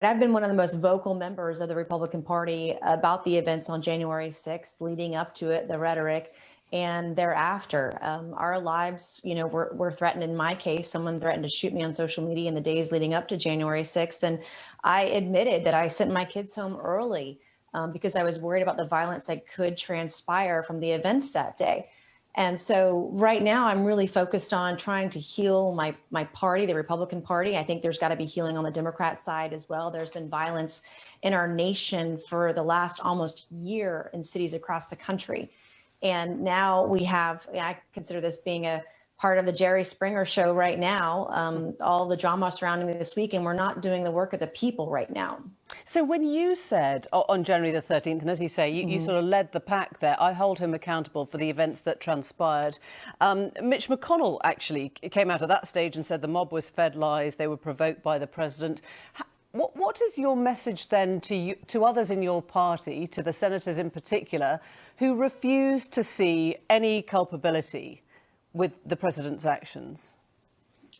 I've been one of the most vocal members of the Republican Party about the events on January 6th, leading up to it, the rhetoric, and thereafter. Our lives, were threatened. In my case, someone threatened to shoot me on social media in the days leading up to January 6th. And I admitted that I sent my kids home early because I was worried about the violence that could transpire from the events that day. And so right now I'm really focused on trying to heal my party, the Republican Party. I think there's got to be healing on the Democrat side as well. There's been violence in our nation for the last almost year in cities across the country. And now we have, I consider this being a part of the Jerry Springer show right now, all the drama surrounding this week, and we're not doing the work of the people right now. So when you said on January the 13th, and as you say, you sort of led the pack there, I hold him accountable for the events that transpired. Mitch McConnell actually came out at that stage and said the mob was fed lies, they were provoked by the president. What is your message then to others in your party, to the senators in particular, who refuse to see any culpability with the president's actions?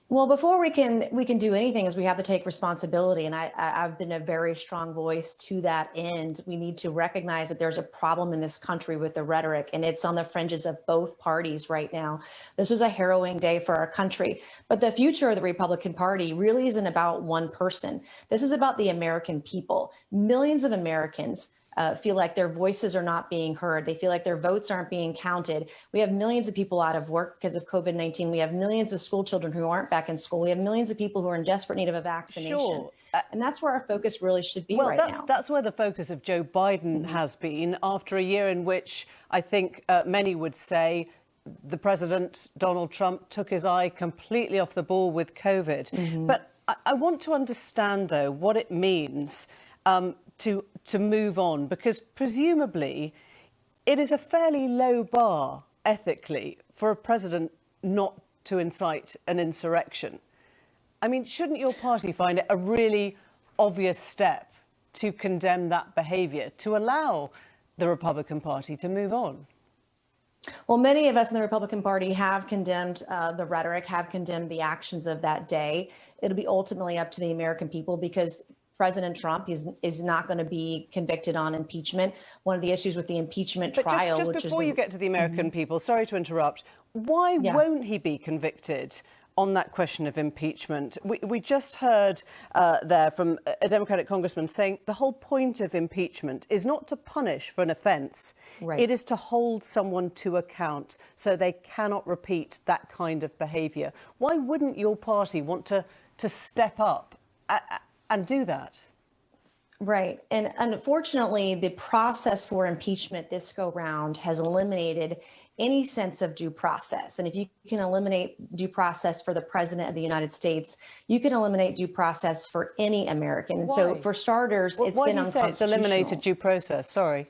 Well, before we can do anything, is we have to take responsibility. And I've been a very strong voice to that end. We need to recognize that there's a problem in this country with the rhetoric, and it's on the fringes of both parties right now. This was a harrowing day for our country. But the future of the Republican Party really isn't about one person. This is about the American people. Millions of Americans feel like their voices are not being heard. They feel like their votes aren't being counted. We have millions of people out of work because of COVID-19. We have millions of school children who aren't back in school. We have millions of people who are in desperate need of a vaccination. Sure. And that's where our focus really should be right now. That's where the focus of Joe Biden has been after a year in which I think many would say the president, Donald Trump, took his eye completely off the ball with COVID. But I want to understand, though, what it means to move on, because presumably it is a fairly low bar ethically for a president not to incite an insurrection. I mean, shouldn't your party find it a really obvious step to condemn that behaviour, to allow the Republican Party to move on? Well, many of us in the Republican Party have condemned the rhetoric, have condemned the actions of that day. It'll be ultimately up to the American people, because President Trump is not going to be convicted on impeachment. One of the issues with the impeachment trial, just before you get to the American people, sorry to interrupt, why won't he be convicted on that question of impeachment? We just heard there from a Democratic congressman saying the whole point of impeachment is not to punish for an offence. Right. It is to hold someone to account so they cannot repeat that kind of behaviour. Why wouldn't your party want to step up and do that? Right. And unfortunately, the process for impeachment this go round has eliminated any sense of due process. And if you can eliminate due process for the president of the United States, you can eliminate due process for any American. And so for starters, it's been unconstitutional. Why do you say it's eliminated due process? Sorry.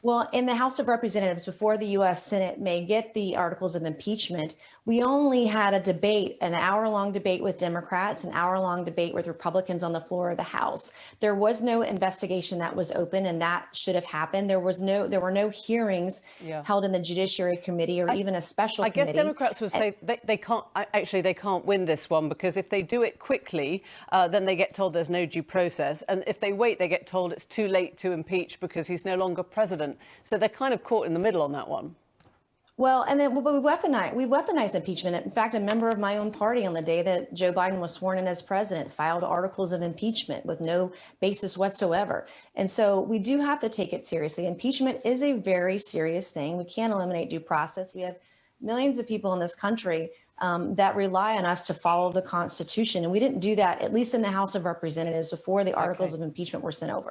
Well, in the House of Representatives, before the U.S. Senate may get the articles of impeachment, we only had a debate, an hour-long debate with Democrats, an hour-long debate with Republicans on the floor of the House. There was no investigation that was open, and that should have happened. There were no hearings held in the Judiciary Committee or even a special committee. I guess Democrats would say they can't win this one, because if they do it quickly, then they get told there's no due process, and if they wait, they get told it's too late to impeach because he's no longer president. So they're kind of caught in the middle on that one. Well, and then we weaponized impeachment. In fact, a member of my own party on the day that Joe Biden was sworn in as president filed articles of impeachment with no basis whatsoever. And so we do have to take it seriously. Impeachment is a very serious thing. We can't eliminate due process. We have millions of people in this country that rely on us to follow the Constitution. And we didn't do that, at least in the House of Representatives, before the articles of impeachment were sent over.